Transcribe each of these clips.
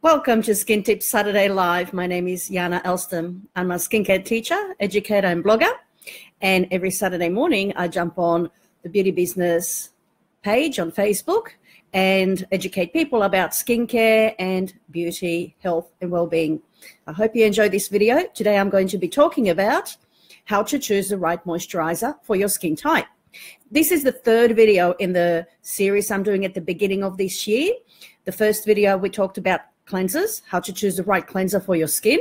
Welcome to Skin Tips Saturday Live. My name is janaelston. I'm a skincare teacher, educator, and blogger. And every Saturday morning, I jump on the beauty business page on Facebook and educate people about skincare and beauty, health, and well-being. I hope you enjoy this video. Today, I'm going to be talking about how to choose the right moisturizer for your skin type. This is the third video in the series I'm doing at the beginning of this year. The first video, we talked about cleansers, how to choose the right cleanser for your skin.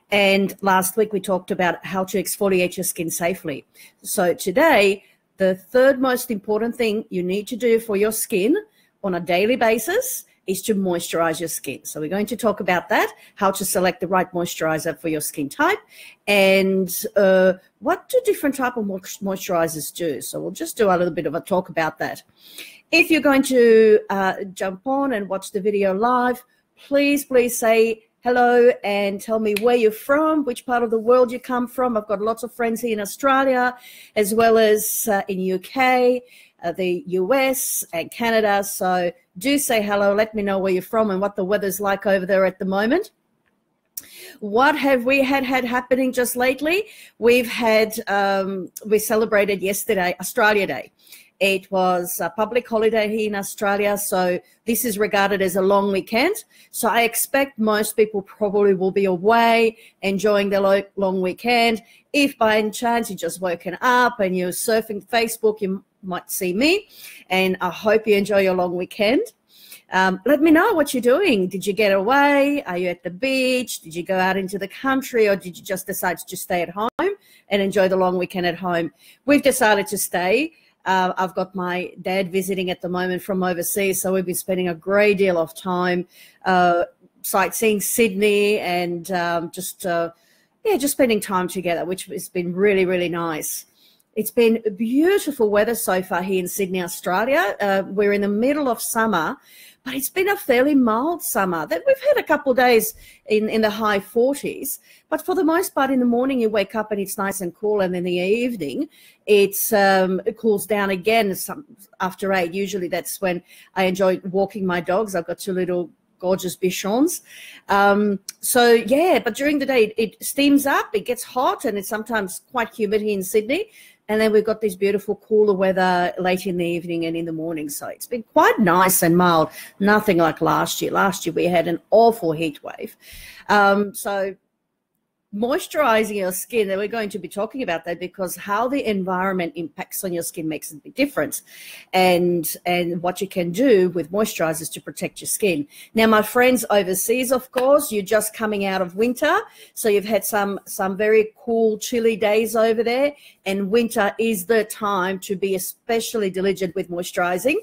And last week we talked about how to exfoliate your skin safely. So today, the third most important thing you need to do for your skin on a daily basis is to moisturize your skin. So we're going to talk about that, how to select the right moisturizer for your skin type, and what do different type of moisturizers do. So we'll just do a little bit of a talk about that. If you're going to jump on and watch the video live, please say hello and tell me where you're from, which part of the world you come from. I've got lots of friends here in Australia, as well as in UK, the US and Canada. So do say hello. Let me know where you're from and what the weather's like over there at the moment. What have we had happening just lately? We've had, we celebrated yesterday Australia Day. It was a public holiday here in Australia, so this is regarded as a long weekend. So I expect most people probably will be away, enjoying their long weekend. If by any chance you're just woken up and you're surfing Facebook, you might see me, and I hope you enjoy your long weekend. Let me know what you're doing. Did you get away? Are you at the beach? Did you go out into the country, or did you just decide to just stay at home and enjoy the long weekend at home? We've decided to stay. I've got my dad visiting at the moment from overseas, so we've been spending a great deal of time sightseeing Sydney and just spending time together, which has been really, really nice. It's been beautiful weather so far here in Sydney, Australia. We're in the middle of summer, but it's been a fairly mild summer. That we've had a couple of days in the high 40s, but for the most part in the morning you wake up and it's nice and cool, and in the evening it cools down again after 8. Usually that's when I enjoy walking my dogs. I've got two little gorgeous bichons. So yeah, but during the day it steams up, it gets hot, and it's sometimes quite humid here in Sydney. And then we've got this beautiful cooler weather late in the evening and in the morning. So it's been quite nice and mild, nothing like last year. Last year we had an awful heat wave. So moisturizing your skin, and we're going to be talking about that, because how the environment impacts on your skin makes a big difference, and what you can do with moisturizers to protect your skin. Now, my friends overseas, of course, you're just coming out of winter, so you've had some very cool, chilly days over there, and winter is the time to be especially diligent with moisturizing.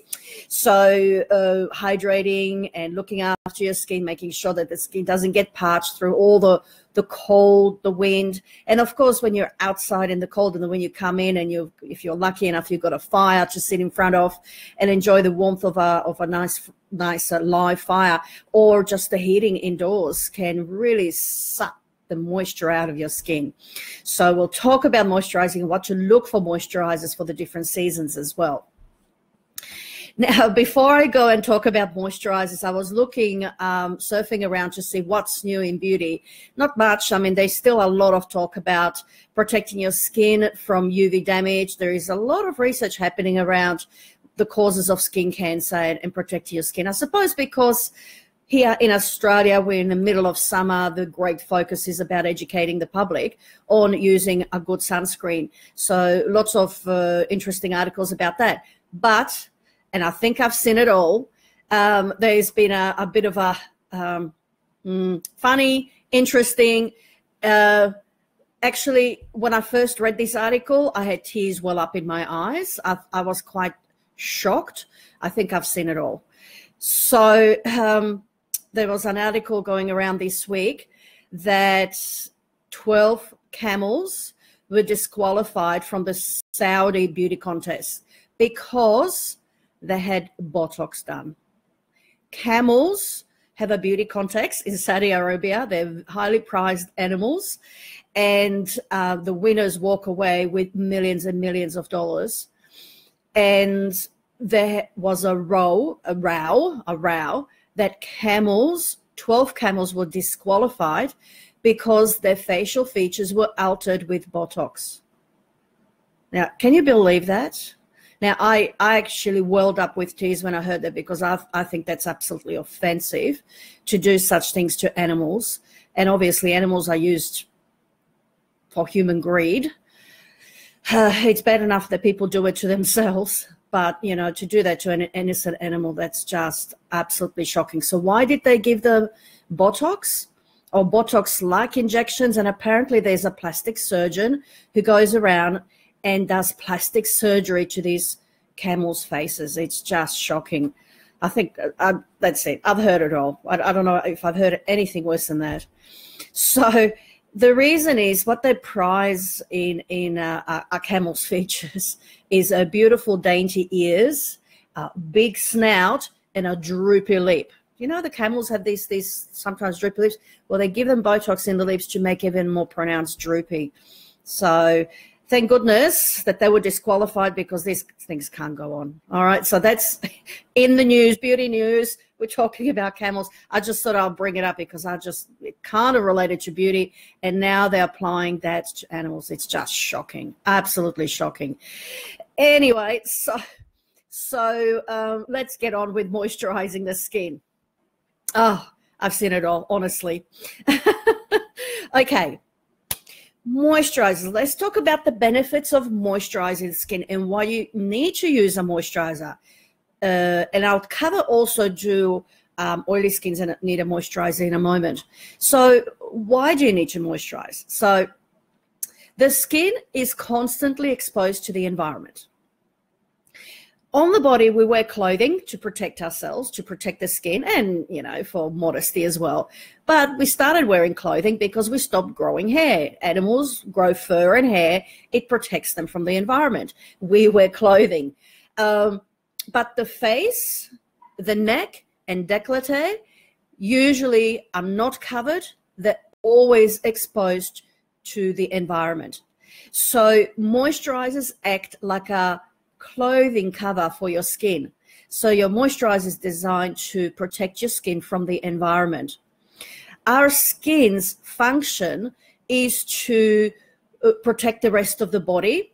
So hydrating and looking after your skin, making sure that the skin doesn't get parched through all the cold, the wind, and of course when you're outside in the cold, and then when you come in and if you're lucky enough, you've got a fire to sit in front of and enjoy the warmth of a nice live fire, or just the heating indoors can really suck the moisture out of your skin. So we'll talk about moisturizing and what to look for moisturizers for the different seasons as well. Now, before I go and talk about moisturizers, I was looking, surfing around to see what's new in beauty. Not much. I mean, there's still a lot of talk about protecting your skin from UV damage. There is a lot of research happening around the causes of skin cancer and protecting your skin. I suppose because here in Australia, we're in the middle of summer, the great focus is about educating the public on using a good sunscreen. So lots of interesting articles about that. But and I think I've seen it all. There's been a bit of a funny, interesting. Actually, when I first read this article, I had tears well up in my eyes. I was quite shocked. I think I've seen it all. So there was an article going around this week that 12 camels were disqualified from the Saudi beauty contest because they had Botox done. Camels have a beauty contest in Saudi Arabia. They're highly prized animals, and the winners walk away with millions and millions of dollars. And there was a row that camels 12 camels were disqualified because their facial features were altered with Botox. Now, can you believe that? Now, I actually welled up with tears when I heard that, because I think that's absolutely offensive to do such things to animals. And obviously animals are used for human greed. It's bad enough that people do it to themselves, but, you know, to do that to an innocent animal, that's just absolutely shocking. So why did they give them Botox or Botox-like injections? And apparently there's a plastic surgeon who goes around and does plastic surgery to these camels' faces. It's just shocking. I think that's it. I've heard it all. I don't know if I've heard anything worse than that. So the reason is, what they prize in a camel's features is a beautiful dainty ears, a big snout, and a droopy lip. You know, the camels have these sometimes droopy lips. Well, they give them Botox in the lips to make even more pronounced droopy. So thank goodness that they were disqualified, because these things can't go on. All right, so that's in the news, beauty news. We're talking about camels. I just thought I'll bring it up because it kind of related to beauty, and now they're applying that to animals. It's just shocking, absolutely shocking. Anyway, so let's get on with moisturizing the skin. Oh, I've seen it all, honestly. Okay. Moisturizers. Let's talk about the benefits of moisturizing the skin and why you need to use a moisturizer. And I'll cover also do oily skins and need a moisturizer in a moment. So why do you need to moisturize? So the skin is constantly exposed to the environment. On the body, we wear clothing to protect ourselves, to protect the skin, and, you know, for modesty as well. But we started wearing clothing because we stopped growing hair. Animals grow fur and hair. It protects them from the environment. We wear clothing. But the face, the neck, and décolleté usually are not covered. They're always exposed to the environment. So moisturizers act like a clothing cover for your skin. So your moisturizer is designed to protect your skin from the environment. Our skin's function is to protect the rest of the body,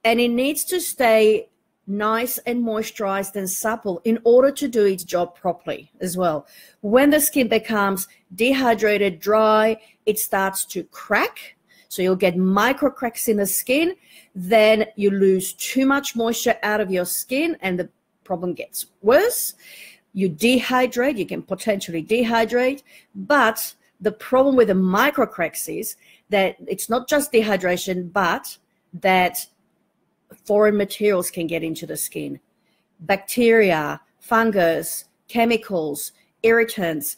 and it needs to stay nice and moisturized and supple in order to do its job properly as well. When the skin becomes dehydrated, dry, it starts to crack. So you'll get micro cracks in the skin. Then you lose too much moisture out of your skin, and the problem gets worse. You dehydrate, you can potentially dehydrate, but the problem with the micro cracks is that it's not just dehydration, but that foreign materials can get into the skin. Bacteria, fungus, chemicals, irritants,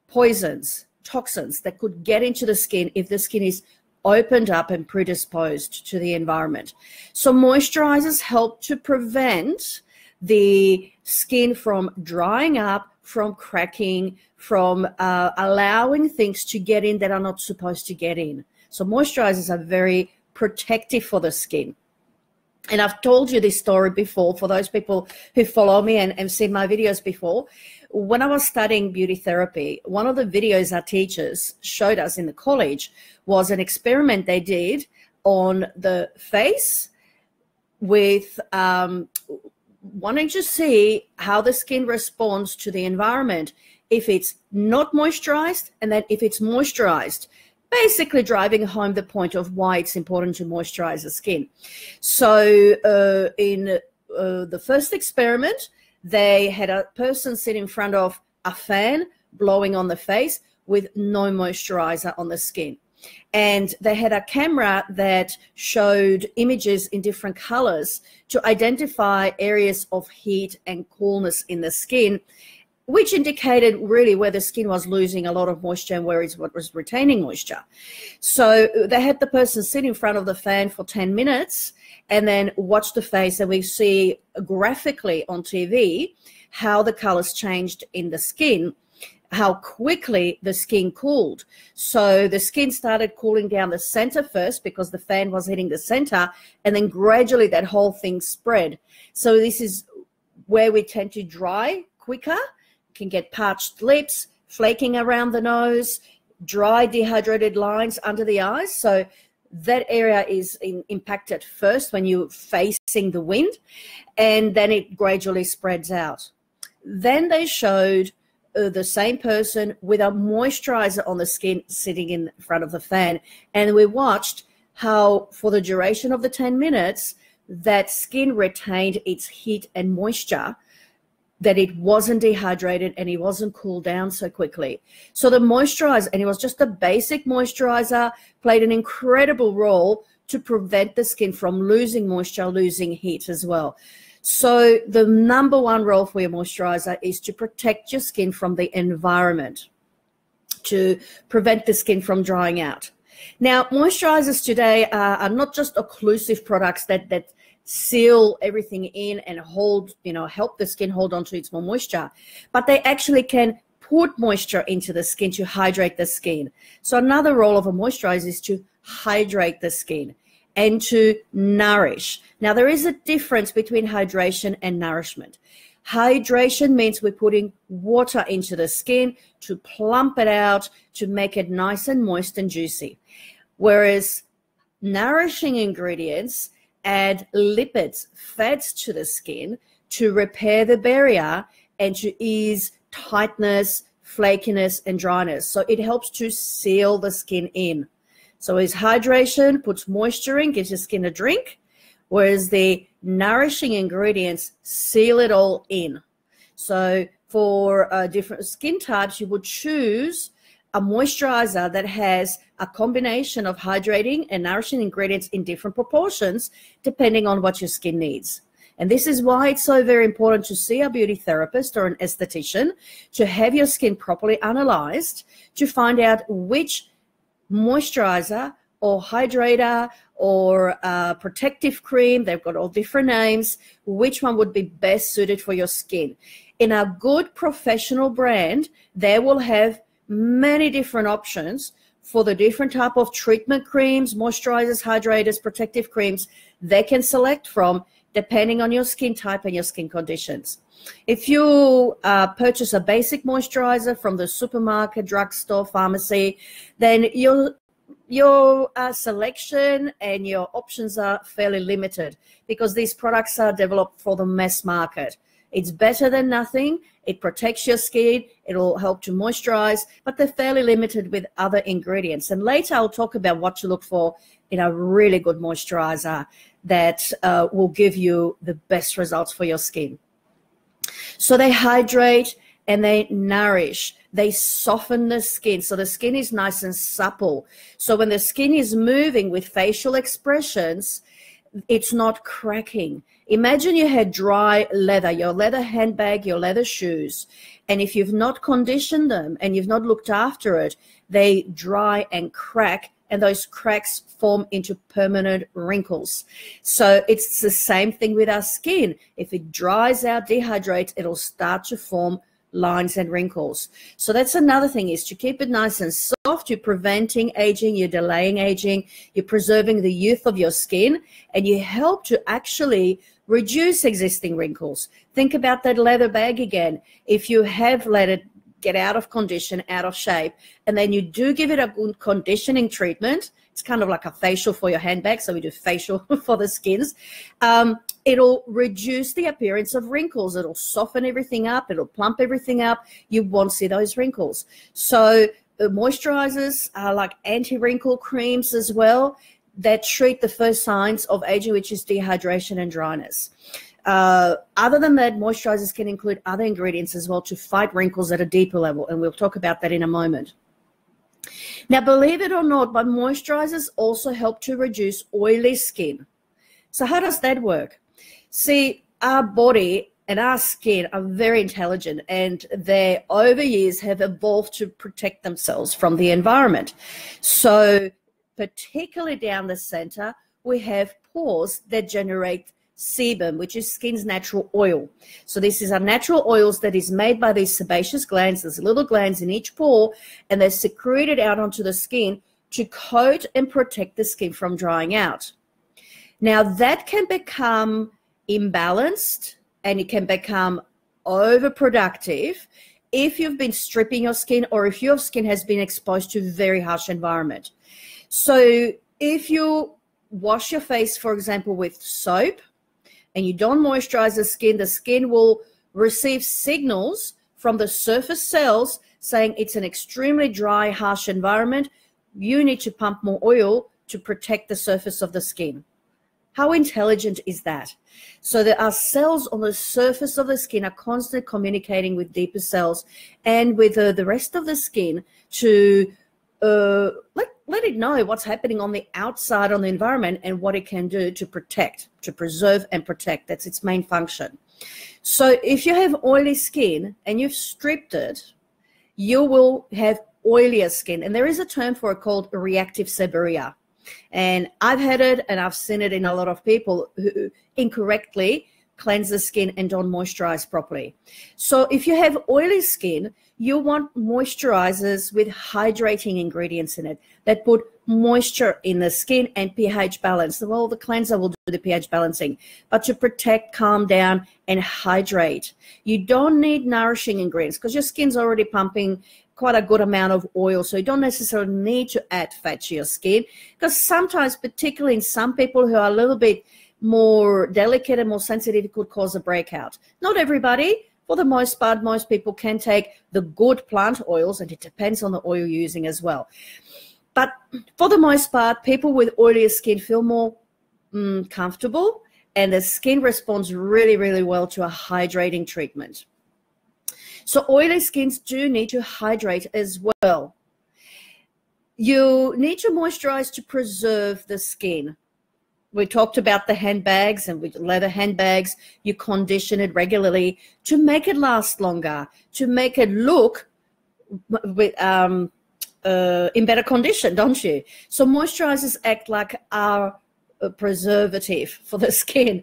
poisons, toxins that could get into the skin if the skin is opened up and predisposed to the environment. So moisturizers help to prevent the skin from drying up, from cracking, from allowing things to get in that are not supposed to get in. So moisturizers are very protective for the skin. And I've told you this story before for those people who follow me and seen my videos before. When I was studying beauty therapy, one of the videos our teachers showed us in the college was an experiment they did on the face with wanting to see how the skin responds to the environment if it's not moisturized and then if it's moisturized, basically driving home the point of why it's important to moisturize the skin. So in the first experiment, they had a person sit in front of a fan blowing on the face with no moisturizer on the skin. And they had a camera that showed images in different colors to identify areas of heat and coolness in the skin, which indicated really where the skin was losing a lot of moisture and where it was retaining moisture. So they had the person sit in front of the fan for 10 minutes and then watch the face, and we see graphically on TV how the colors changed in the skin, how quickly the skin cooled. So the skin started cooling down the center first because the fan was hitting the center, and then gradually that whole thing spread. So this is where we tend to dry quicker, can get parched lips, flaking around the nose, dry, dehydrated lines under the eyes. So that area is impacted first when you're facing the wind, and then it gradually spreads out. Then they showed the same person with a moisturizer on the skin sitting in front of the fan, and we watched how for the duration of the 10 minutes that skin retained its heat and moisture, that it wasn't dehydrated and it wasn't cooled down so quickly. So the moisturizer, and it was just a basic moisturizer, played an incredible role to prevent the skin from losing moisture, losing heat as well. So the number one role for your moisturizer is to protect your skin from the environment, to prevent the skin from drying out. Now, moisturizers today are not just occlusive products that seal everything in and hold, help the skin hold on to its more moisture, but they actually can put moisture into the skin to hydrate the skin. So another role of a moisturizer is to hydrate the skin and to nourish. Now, there is a difference between hydration and nourishment. Hydration means we're putting water into the skin to plump it out, to make it nice and moist and juicy. Whereas nourishing ingredients add lipids, fats to the skin to repair the barrier and to ease tightness, flakiness, and dryness. So it helps to seal the skin in. So as hydration puts moisture in, gives your skin a drink, whereas the nourishing ingredients seal it all in. So for different skin types, you would choose a moisturizer that has a combination of hydrating and nourishing ingredients in different proportions, depending on what your skin needs. And this is why it's so very important to see a beauty therapist or an esthetician, to have your skin properly analyzed, to find out which moisturizer or hydrator or protective cream, they've got all different names, which one would be best suited for your skin. In a good professional brand, they will have many different options for the different type of treatment creams, moisturizers, hydrators, protective creams they can select from depending on your skin type and your skin conditions. If you purchase a basic moisturizer from the supermarket, drugstore, pharmacy, then your selection and your options are fairly limited because these products are developed for the mass market. It's better than nothing. It protects your skin. It'll help to moisturize, but they're fairly limited with other ingredients. And later I'll talk about what to look for in a really good moisturizer that will give you the best results for your skin. So they hydrate and they nourish. They soften the skin, so the skin is nice and supple. So when the skin is moving with facial expressions, it's not cracking. Imagine you had dry leather, your leather handbag, your leather shoes, and if you've not conditioned them and you've not looked after it, they dry and crack, and those cracks form into permanent wrinkles. So it's the same thing with our skin. If it dries out, dehydrates, it'll start to form lines and wrinkles. So that's another thing, is to keep it nice and soft. You're preventing aging, you're delaying aging, you're preserving the youth of your skin, and you help to actually reduce existing wrinkles. Think about that leather bag again. If you have let it get out of condition, out of shape, and then you do give it a good conditioning treatment, it's kind of like a facial for your handbag, so we do facial for the skins, it'll reduce the appearance of wrinkles. It'll soften everything up. It'll plump everything up. You won't see those wrinkles. So moisturizers are like anti-wrinkle creams as well that treat the first signs of aging, which is dehydration and dryness. Other than that, moisturizers can include other ingredients as well to fight wrinkles at a deeper level, and we'll talk about that in a moment. Now, believe it or not, but moisturizers also help to reduce oily skin. So how does that work? See, our body and our skin are very intelligent, and they over years have evolved to protect themselves from the environment. So particularly down the center, we have pores that generate sebum, which is skin's natural oil. So this is a natural oils that is made by these sebaceous glands. There's little glands in each pore, and they're secreted out onto the skin to coat and protect the skin from drying out. Now that can become imbalanced and it can become overproductive if you've been stripping your skin or if your skin has been exposed to very harsh environment. So if you wash your face, for example, with soap and you don't moisturize the skin will receive signals from the surface cells saying it's an extremely dry, harsh environment. You need to pump more oil to protect the surface of the skin. How intelligent is that? So there are cells on the surface of the skin are constantly communicating with deeper cells and with the rest of the skin to let it know what's happening on the outside on the environment and what it can do to protect, to preserve and protect. That's its main function. So if you have oily skin and you've stripped it, you will have oilier skin. And there is a term for it called reactive seborrhea. And I've had it and I've seen it in a lot of people who incorrectly cleanse the skin and don't moisturize properly. So if you have oily skin, you want moisturizers with hydrating ingredients in it that put moisture in the skin and pH balance. Well, the cleanser will do the pH balancing, but to protect, calm down, and hydrate. You don't need nourishing ingredients because your skin's already pumping quite a good amount of oil, so you don't necessarily need to add fat to your skin, because sometimes, particularly in some people who are a little bit more delicate and more sensitive, it could cause a breakout. Not everybody. For the most part, most people can take the good plant oils, and it depends on the oil you're using as well. But for the most part, people with oilier skin feel more comfortable, and the skin responds really, really well to a hydrating treatment. So oily skins do need to hydrate as well. You need to moisturize to preserve the skin. We talked about the handbags, and with leather handbags, you condition it regularly to make it last longer, to make it look with, in better condition, don't you? So moisturizers act like our preservative for the skin.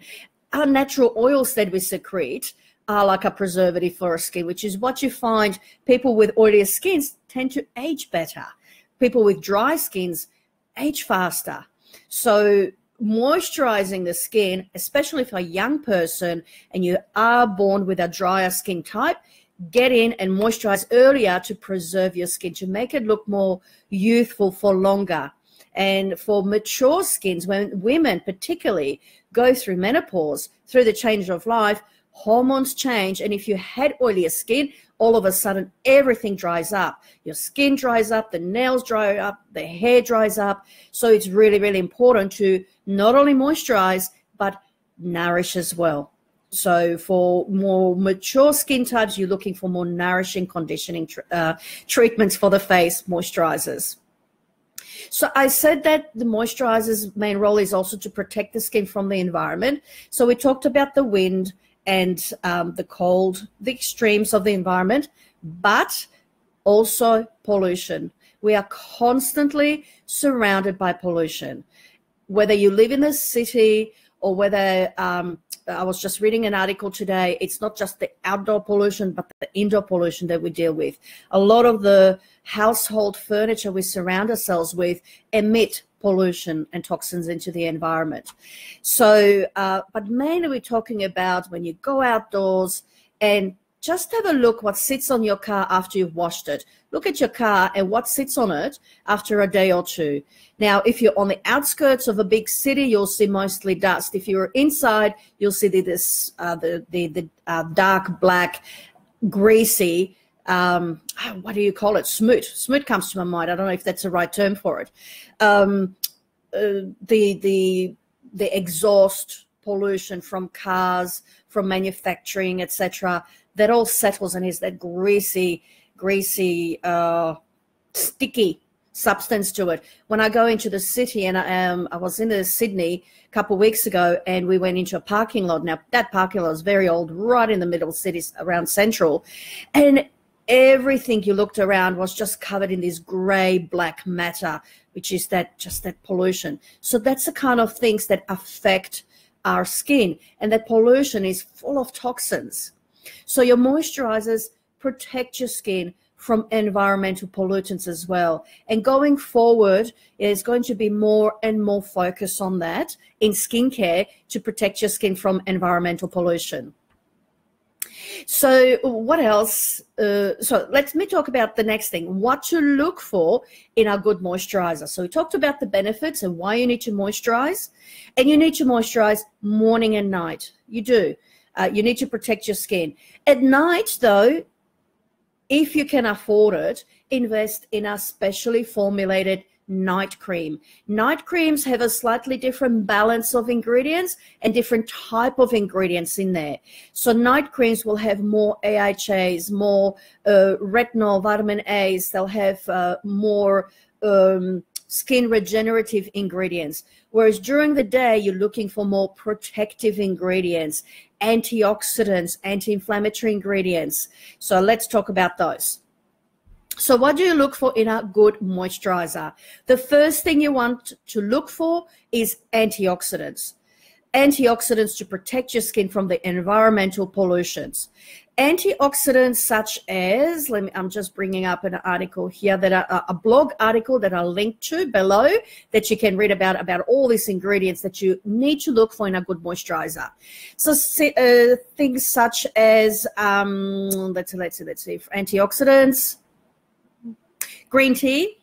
Our natural oils that we secrete are like a preservative for our skin, which is what you find people with oilier skins tend to age better. People with dry skins age faster. So moisturizing the skin, especially if you're a young person and you are born with a drier skin type, get in and moisturize earlier to preserve your skin, to make it look more youthful for longer. And for mature skins, when women particularly go through menopause, through the change of life, hormones change, and if you had oilier skin, all of a sudden everything dries up. Your skin dries up, the nails dry up, the hair dries up. So it's really, really important to not only moisturize, but nourish as well. So for more mature skin types, you're looking for more nourishing conditioning treatments for the face, moisturizers. So I said that the moisturizer's main role is also to protect the skin from the environment. So we talked about the wind and the cold, the extremes of the environment, but also pollution. We are constantly surrounded by pollution. Whether you live in the city or whether, I was just reading an article today, it's not just the outdoor pollution, but the indoor pollution that we deal with. A lot of the household furniture we surround ourselves with emit pollution and toxins into the environment. So, but mainly we're talking about when you go outdoors and just have a look what sits on your car after you've washed it. Look at your car and what sits on it after a day or two. Now, if you're on the outskirts of a big city, you'll see mostly dust. If you're inside, you'll see the dark black, greasy, what do you call it? Smoot. Smoot comes to my mind. I don't know if that's the right term for it. The exhaust pollution from cars, from manufacturing, etc. That all settles and is that greasy, sticky substance to it. When I go into the city, and I was in Sydney a couple of weeks ago, and we went into a parking lot. Now, that parking lot is very old, right in the middle of the city, around Central, and everything you looked around was just covered in this gray black matter, which is just that pollution. So that's the kind of things that affect our skin, and that pollution is full of toxins. So your moisturizers protect your skin from environmental pollutants as well. And going forward, there's going to be more and more focus on that in skincare to protect your skin from environmental pollution. So what else? So let me talk about the next thing, what to look for in a good moisturizer. So we talked about the benefits and why you need to moisturize, and you need to moisturize morning and night. You do. You need to protect your skin. At night, though, if you can afford it, invest in a specially formulated night cream. Night creams have a slightly different balance of ingredients and different type of ingredients in there. So night creams will have more AHAs, more retinol, vitamin A's. They'll have more skin regenerative ingredients. Whereas during the day, you're looking for more protective ingredients, antioxidants, anti-inflammatory ingredients. So let's talk about those. So what do you look for in a good moisturizer? The first thing you want to look for is antioxidants. Antioxidants to protect your skin from the environmental pollutions. Antioxidants such as, I'm just bringing up an article here, a blog article that I'll link to below that you can read about all these ingredients that you need to look for in a good moisturizer. So things such as, let's see, antioxidants, green tea.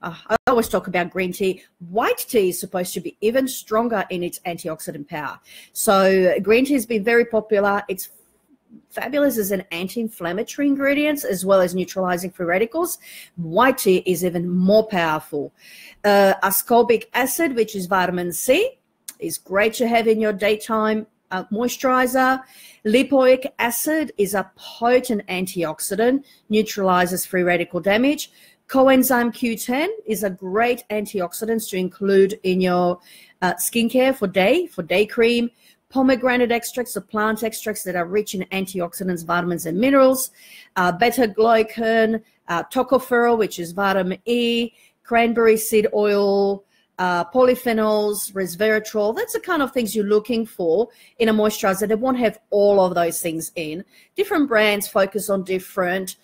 I always talk about green tea. White tea is supposed to be even stronger in its antioxidant power. So green tea has been very popular. It's fabulous as an anti-inflammatory ingredient as well as neutralizing free radicals. White tea is even more powerful. Ascorbic acid, which is vitamin C, is great to have in your daytime moisturizer. Lipoic acid is a potent antioxidant, neutralizes free radical damage. Coenzyme Q10 is a great antioxidant to include in your skincare for day cream. Pomegranate extracts or plant extracts that are rich in antioxidants, vitamins, and minerals. Beta-glucan, tocopherol, which is vitamin E, cranberry seed oil, polyphenols, resveratrol. That's the kind of things you're looking for in a moisturizer. They won't have all of those things in. Different brands focus on different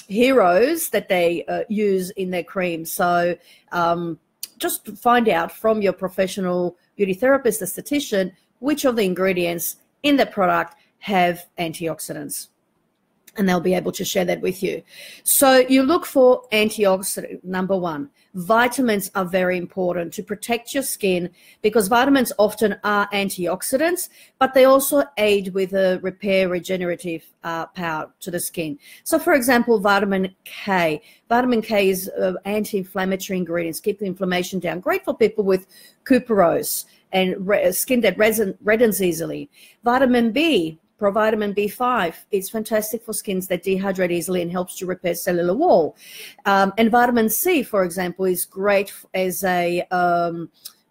heroes that they use in their cream. So just find out from your professional beauty therapist, esthetician, which of the ingredients in the product have antioxidants. And they'll be able to share that with you. So you look for antioxidant, number one. Vitamins are very important to protect your skin because vitamins often are antioxidants, but they also aid with a repair regenerative power to the skin. So for example, vitamin K. Vitamin K is anti-inflammatory ingredients, keep the inflammation down. Great for people with cuperose and skin that reddens easily. Vitamin B. Provitamin B5 is fantastic for skins that dehydrate easily and helps to repair cellular wall. And vitamin C, for example, is great as a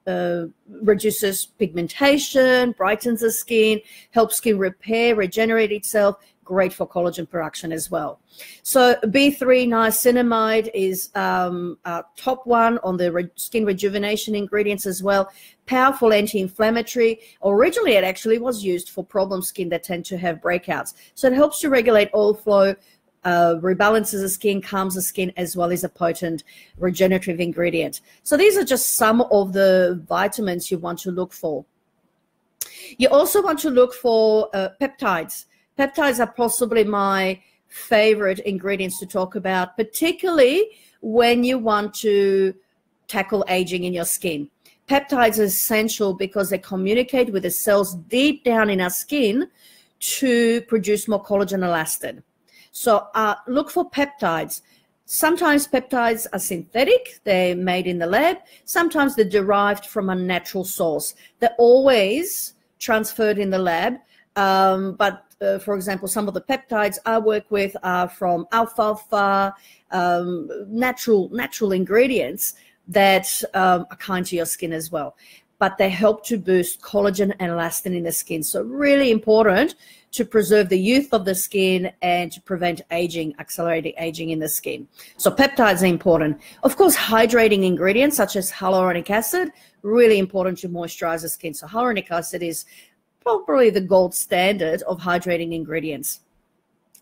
reduces pigmentation, brightens the skin, helps skin repair, regenerate itself. Great for collagen production as well. So B3 niacinamide is top one on the skin rejuvenation ingredients as well. Powerful anti-inflammatory. Originally, it actually was used for problem skin that tend to have breakouts. So it helps to regulate oil flow, rebalances the skin, calms the skin, as well as a potent regenerative ingredient. So these are just some of the vitamins you want to look for. You also want to look for peptides. Peptides are possibly my favorite ingredients to talk about, particularly when you want to tackle aging in your skin. Peptides are essential because they communicate with the cells deep down in our skin to produce more collagen and elastin. So look for peptides. Sometimes peptides are synthetic, they're made in the lab. Sometimes they're derived from a natural source. They're always transferred in the lab, but for example, some of the peptides I work with are from alfalfa, natural ingredients that are kind to your skin as well. But they help to boost collagen and elastin in the skin. So really important to preserve the youth of the skin and to prevent aging, accelerated aging in the skin. So peptides are important. Of course, hydrating ingredients such as hyaluronic acid, really important to moisturize the skin. So hyaluronic acid is probably the gold standard of hydrating ingredients.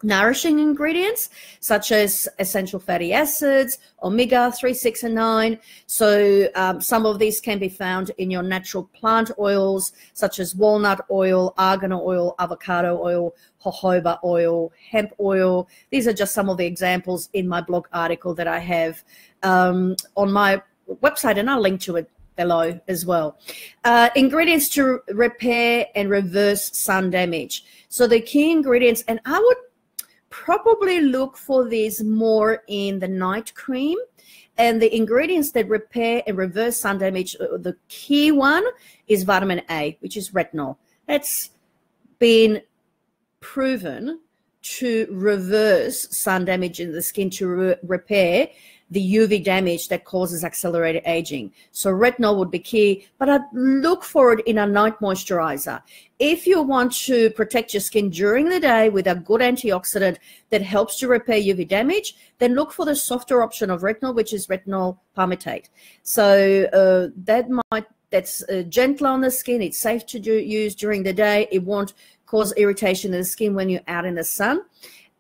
nourishing ingredients such as essential fatty acids, omega-3, 6, and 9. So some of these can be found in your natural plant oils such as walnut oil, argan oil, avocado oil, jojoba oil, hemp oil. These are just some of the examples in my blog article that I have on my website, and I'll link to it below as well. Ingredients to repair and reverse sun damage. So the key ingredients, and I would probably look for these more in the night cream, and the ingredients that repair and reverse sun damage, the key one is vitamin A, which is retinol. That's been proven to reverse sun damage in the skin, to repair the UV damage that causes accelerated aging. So retinol would be key, but I'd look for it in a night moisturizer. If you want to protect your skin during the day with a good antioxidant that helps to repair UV damage, then look for the softer option of retinol, which is retinol palmitate. So that's gentle on the skin. It's safe to use during the day. It won't cause irritation in the skin when you're out in the sun.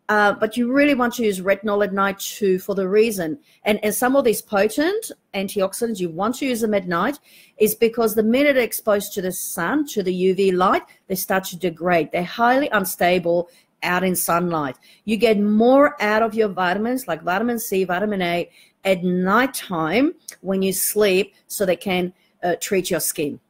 But you really want to use retinol at night too, for the reason, and some of these potent antioxidants, you want to use them at night, is because the minute they're exposed to the sun, to the UV light, they start to degrade. They're highly unstable out in sunlight. You get more out of your vitamins like vitamin C, vitamin A at nighttime when you sleep, so they can treat your skin.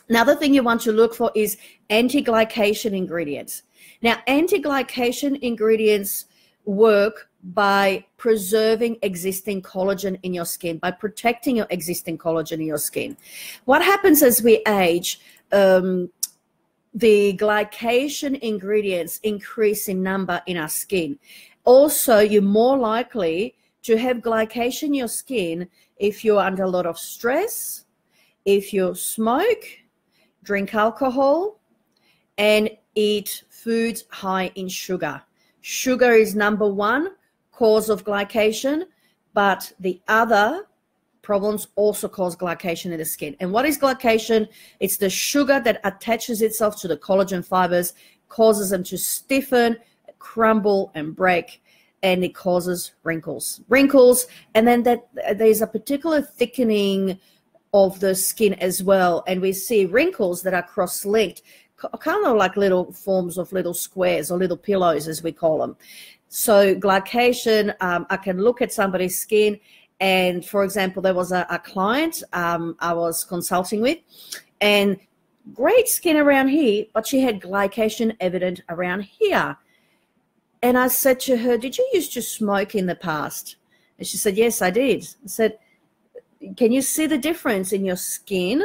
Another thing you want to look for is antiglycation ingredients. Now, antiglycation ingredients work by preserving existing collagen in your skin, by protecting your existing collagen in your skin. What happens as we age, the glycation ingredients increase in number in our skin. Also, you're more likely to have glycation in your skin if you're under a lot of stress, if you smoke, drink alcohol, and eat foods high in sugar. Sugar is #1 cause of glycation, but the other problems also cause glycation in the skin. And what is glycation? It's the sugar that attaches itself to the collagen fibers, causes them to stiffen, crumble, and break, and it causes wrinkles. And then there's a particular thickening of the skin as well, and we see wrinkles that are cross-linked, kind of like little forms of little squares or little pillows, as we call them. So glycation, I can look at somebody's skin, and for example, there was a client I was consulting with, and great skin around here, but she had glycation evident around here. And I said to her, did you used to smoke in the past? And she said, yes, I did. I said, can you see the difference in your skin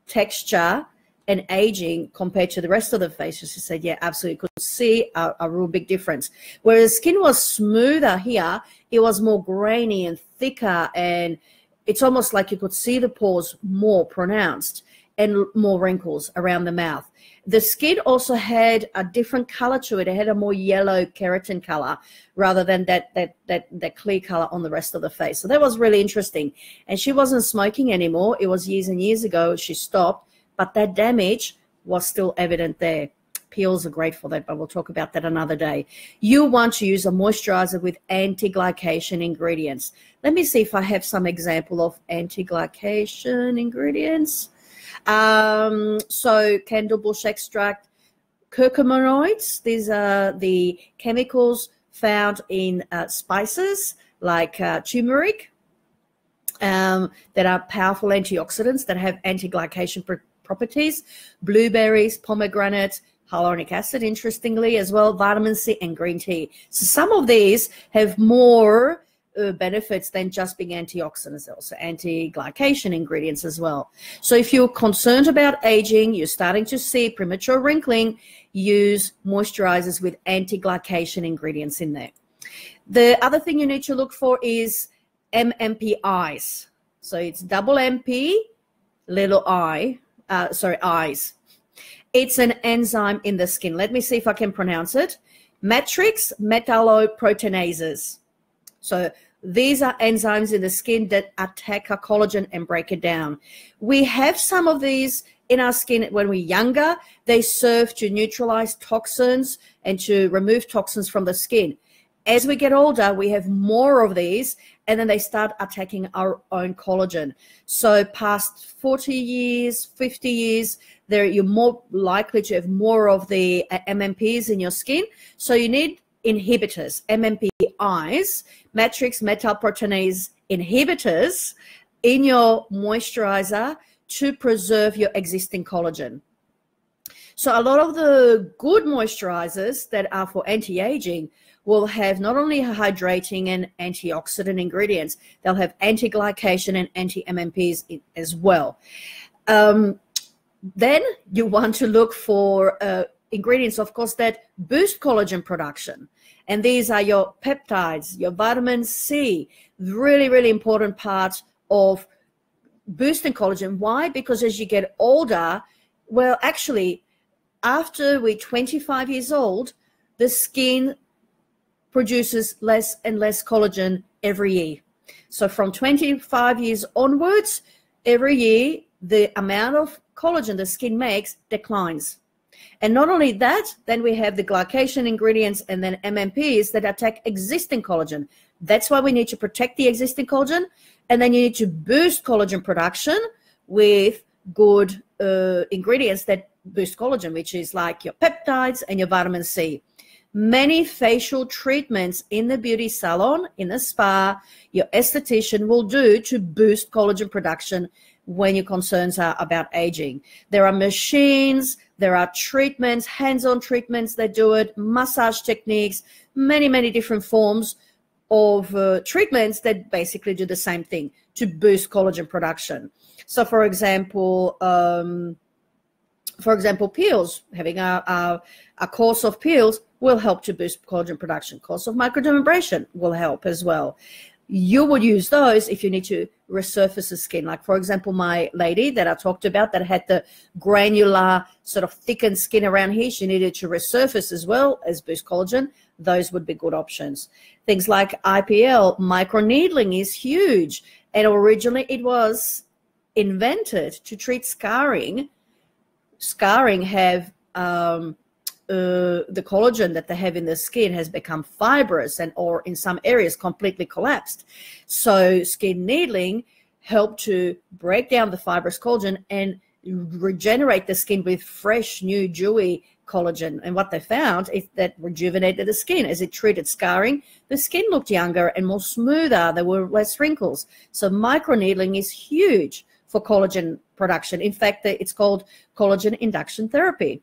texture and aging compared to the rest of the face? She said, yeah, absolutely. Could see a real big difference. Whereas skin was smoother here, it was more grainy and thicker, and it's almost like you could see the pores more pronounced and more wrinkles around the mouth. The skin also had a different color to it. It had a more yellow keratin color rather than that clear color on the rest of the face. So that was really interesting. And she wasn't smoking anymore. It was years and years ago she stopped, but that damage was still evident there. Peels are great for that, but we'll talk about that another day. You want to use a moisturizer with anti-glycation ingredients. Let me see if I have some example of anti-glycation ingredients. So candlebush extract, curcuminoids, these are the chemicals found in spices like turmeric that are powerful antioxidants that have anti-glycation properties, blueberries, pomegranates, hyaluronic acid, interestingly, as well, vitamin C and green tea. So some of these have more benefits than just being antioxidants. They're also anti-glycation ingredients as well. So if you're concerned about aging, you're starting to see premature wrinkling, use moisturizers with anti-glycation ingredients in there. The other thing you need to look for is MMPIs. So it's double MP, little I, eyes. It's an enzyme in the skin. Let me see if I can pronounce it. Matrix metalloproteinases. So these are enzymes in the skin that attack our collagen and break it down. We have some of these in our skin when we're younger, they serve to neutralize toxins and to remove toxins from the skin. As we get older, we have more of these, and then they start attacking our own collagen. So past 40 years, 50 years, you're more likely to have more of the MMPs in your skin. So you need inhibitors, MMPIs, matrix metalproteinase inhibitors, in your moisturizer to preserve your existing collagen. So a lot of the good moisturizers that are for anti-aging will have not only hydrating and antioxidant ingredients, they'll have anti-glycation and anti-MMPs as well. Then you want to look for ingredients, of course, that boost collagen production. And these are your peptides, your vitamin C, really, really important part of boosting collagen. Why? Because as you get older, well, actually, after we're 25 years old, the skin produces less and less collagen every year. So from 25 years onwards, every year, the amount of collagen the skin makes declines. And not only that, then we have the glycation ingredients and then MMPs that attack existing collagen. That's why we need to protect the existing collagen. And then you need to boost collagen production with good ingredients that boost collagen, which is like your peptides and your vitamin C. Many facial treatments in the beauty salon, in the spa, your esthetician will do to boost collagen production when your concerns are about aging. There are machines, there are treatments, hands-on treatments that do it, massage techniques, many, many different forms of treatments that basically do the same thing to boost collagen production. So for example, peels, having a course of peels will help to boost collagen production. Course of microdermabrasion will help as well. You would use those if you need to resurface the skin. Like, for example, my lady that I talked about that had the granular sort of thickened skin around here, she needed to resurface as well as boost collagen. Those would be good options. Things like IPL, microneedling is huge. And originally it was invented to treat scarring. Scarring have the collagen that they have in the skin has become fibrous and or in some areas completely collapsed. So skin needling helped to break down the fibrous collagen and regenerate the skin with fresh, new, dewy collagen. And what they found is that rejuvenated the skin. As it treated scarring, the skin looked younger and more smoother. There were less wrinkles. So microneedling is huge for collagen production. In fact, it's called collagen induction therapy.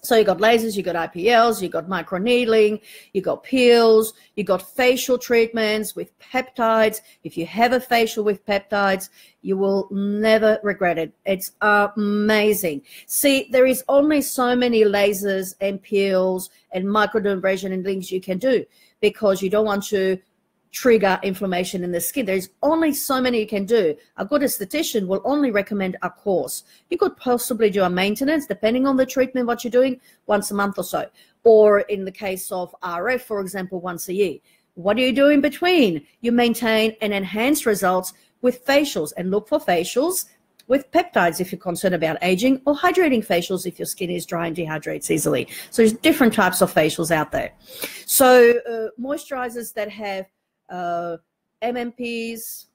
So you got lasers, you got IPLs, you got microneedling, you got peels, you got facial treatments with peptides. If you have a facial with peptides, you will never regret it. It's amazing. See, there is only so many lasers and peels and microdermabrasion and things you can do because you don't want to trigger inflammation in the skin. There's only so many you can do. A good esthetician will only recommend a course. You could possibly do a maintenance, depending on the treatment, what you're doing, once a month or so. Or in the case of RF, for example, once a year. What do you do in between? You maintain and enhance results with facials, and look for facials with peptides if you're concerned about aging, or hydrating facials if your skin is dry and dehydrates easily. So there's different types of facials out there. So moisturizers that have MMPs,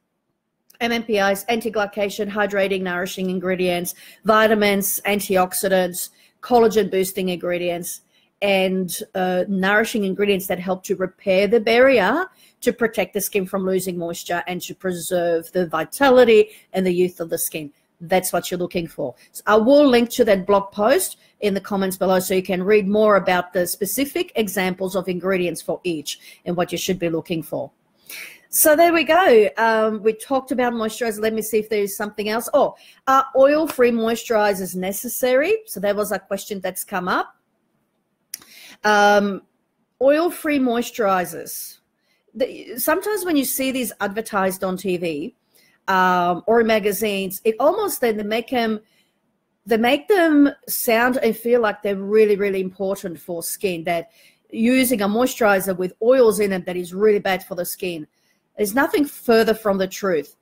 MMPIs, anti-glycation, hydrating, nourishing ingredients, vitamins, antioxidants, collagen boosting ingredients, and nourishing ingredients that help to repair the barrier to protect the skin from losing moisture and to preserve the vitality and the youth of the skin. That's what you're looking for. So I will link to that blog post in the comments below so you can read more about the specific examples of ingredients for each and what you should be looking for. So there we go. We talked about moisturizer. Let me see if there's something else. Oh, are oil-free moisturizers necessary? So that was a question that's come up. Oil-free moisturizers. Sometimes when you see these advertised on TV or in magazines, it almost then they make them sound and feel like they're really, really important for skin, that using a moisturizer with oils in it that is really bad for the skin. There's nothing further from the truth.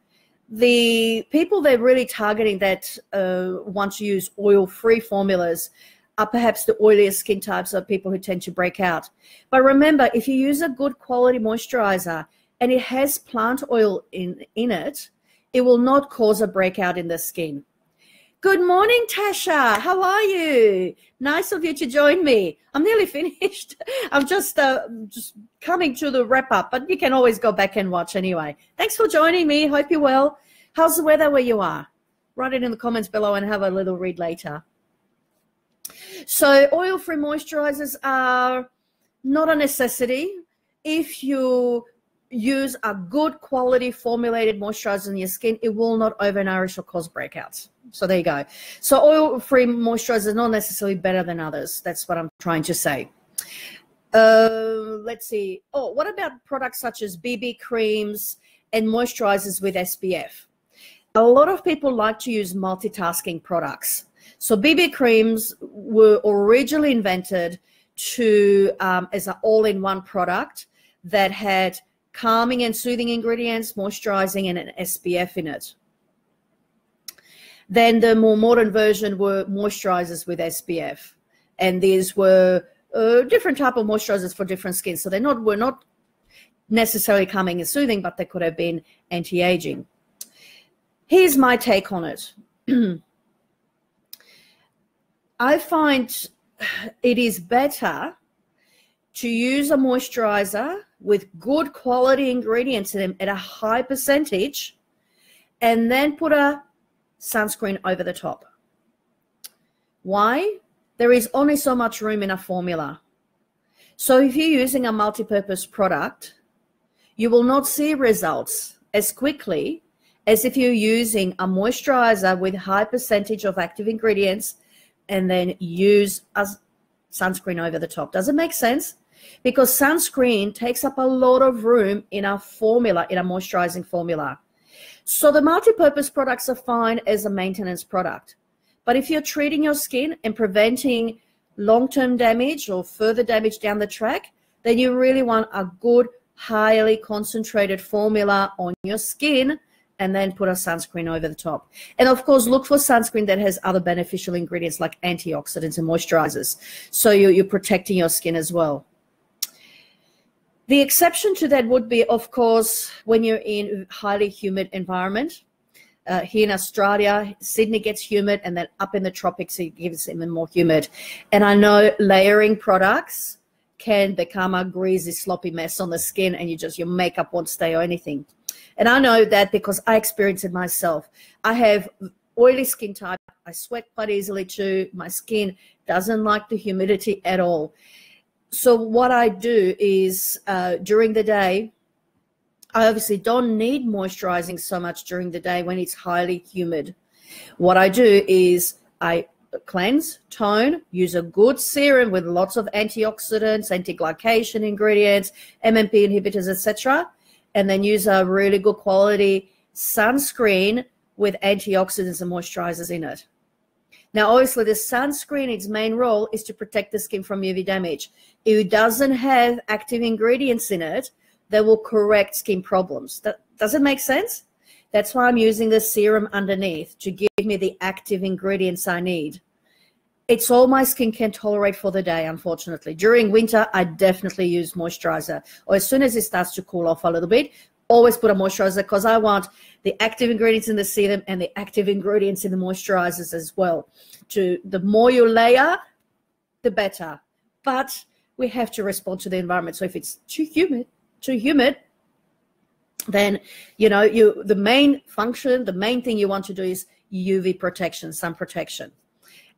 The people they're really targeting that want to use oil-free formulas are perhaps the oiliest skin types, of people who tend to break out. But remember, if you use a good quality moisturizer and it has plant oil in it, it will not cause a breakout in the skin. Good morning, Tasha. How are you? Nice of you to join me. I'm nearly finished. I'm just coming to the wrap up, but you can always go back and watch anyway. Thanks for joining me. Hope you're well. How's the weather where you are? Write it in the comments below and have a little read later. So oil-free moisturizers are not a necessity. If you use a good quality formulated moisturizer in your skin, it will not overnourish or cause breakouts. So there you go. So oil-free moisturizers are not necessarily better than others. That's what I'm trying to say. Let's see. Oh, what about products such as BB creams and moisturizers with SPF? A lot of people like to use multitasking products. So BB creams were originally invented to as an all-in-one product that had calming and soothing ingredients, moisturizing, and an SPF in it. Then the more modern version were moisturizers with SPF, and these were different type of moisturizers for different skins. So were not necessarily calming and soothing, but they could have been anti-aging. Here's my take on it. I find it is better to use a moisturizer with good quality ingredients in them at a high percentage and then put a sunscreen over the top. Why? There is only so much room in a formula. So if you're using a multi-purpose product, you will not see results as quickly as if you're using a moisturizer with high percentage of active ingredients and then use a sunscreen over the top. Does it make sense? Because sunscreen takes up a lot of room in a formula, in a moisturizing formula. So the multi-purpose products are fine as a maintenance product. But if you're treating your skin and preventing long-term damage or further damage down the track, then you really want a good, highly concentrated formula on your skin and then put a sunscreen over the top. And of course, look for sunscreen that has other beneficial ingredients like antioxidants and moisturizers. So you're protecting your skin as well. The exception to that would be, of course, when you're in a highly humid environment. Here in Australia, Sydney gets humid, and then up in the tropics, it gets even more humid. And I know layering products can become a greasy, sloppy mess on the skin, and your makeup won't stay or anything. And I know that because I experience it myself. I have oily skin type. I sweat quite easily too. My skin doesn't like the humidity at all. So what I do is during the day, I obviously don't need moisturizing so much during the day when it's highly humid. What I do is I cleanse, tone, use a good serum with lots of antioxidants, antiglycation ingredients, MMP inhibitors, etc., and then use a really good quality sunscreen with antioxidants and moisturizers in it. Now, obviously, the sunscreen, its main role is to protect the skin from UV damage. If it doesn't have active ingredients in it, that will correct skin problems. Does it make sense? That's why I'm using the serum underneath to give me the active ingredients I need. It's all my skin can tolerate for the day, unfortunately. During winter, I definitely use moisturizer. Or as soon as it starts to cool off a little bit, always put a moisturizer because I want the active ingredients in the serum and the active ingredients in the moisturizers as well. The more you layer, the better. But we have to respond to the environment. So if it's too humid, then the main function, the main thing you want to do is UV protection, sun protection.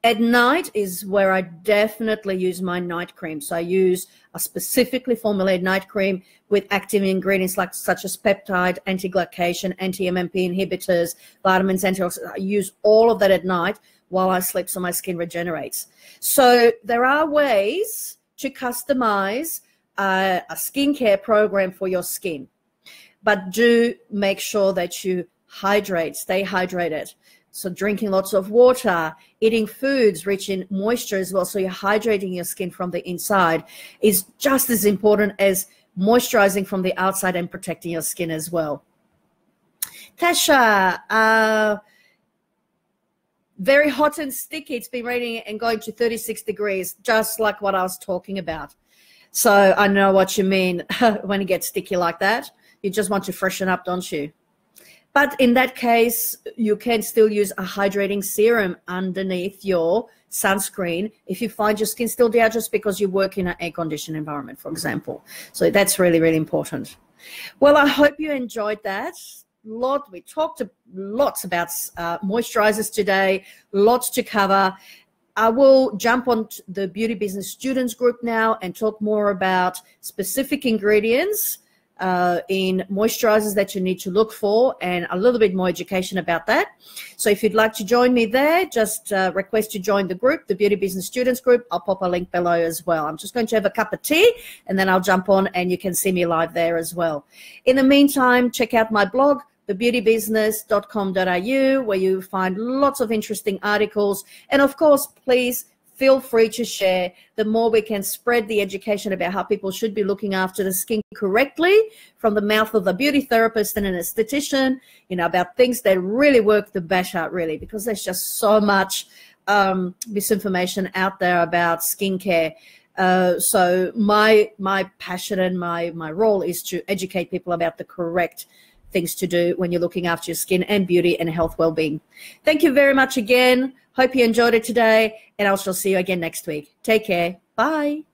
At night is where I definitely use my night cream. So I use a specifically formulated night cream with active ingredients such as peptide, antiglycation, anti-MMP inhibitors, vitamins, antioxidants. I use all of that at night while I sleep so my skin regenerates. So there are ways to customize a skincare program for your skin. But do make sure that you hydrate, stay hydrated. So drinking lots of water, eating foods rich in moisture as well, so you're hydrating your skin from the inside, is just as important as moisturizing from the outside and protecting your skin as well. Tasha, very hot and sticky. It's been raining and going to 36 degrees, just like what I was talking about. So I know what you mean when it gets sticky like that. You just want to freshen up, don't you? But in that case, you can still use a hydrating serum underneath your sunscreen if you find your skin still dehydrated because you work in an air-conditioned environment, for example. So that's really, really important. Well, I hope you enjoyed that. We talked lots about moisturizers today, lots to cover. I will jump on the Beauty Business Students group now and talk more about specific ingredients in moisturizers that you need to look for and a little bit more education about that. So if you'd like to join me there, just request to join the group, the Beauty Business Students group. I'll pop a link below as well. I'm just going to have a cup of tea and then I'll jump on and you can see me live there as well. In the meantime, check out my blog, thebeautybusiness.com.au, where you find lots of interesting articles. And of course, please feel free to share. The more we can spread the education about how people should be looking after the skin correctly from the mouth of a beauty therapist and an esthetician, you know, about things that really work, the better, really, because there's just so much misinformation out there about skincare. So my passion and my role is to educate people about the correct things to do when you're looking after your skin and beauty and health well-being. Thank you very much again. Hope you enjoyed it today, and I shall see you again next week. Take care. Bye.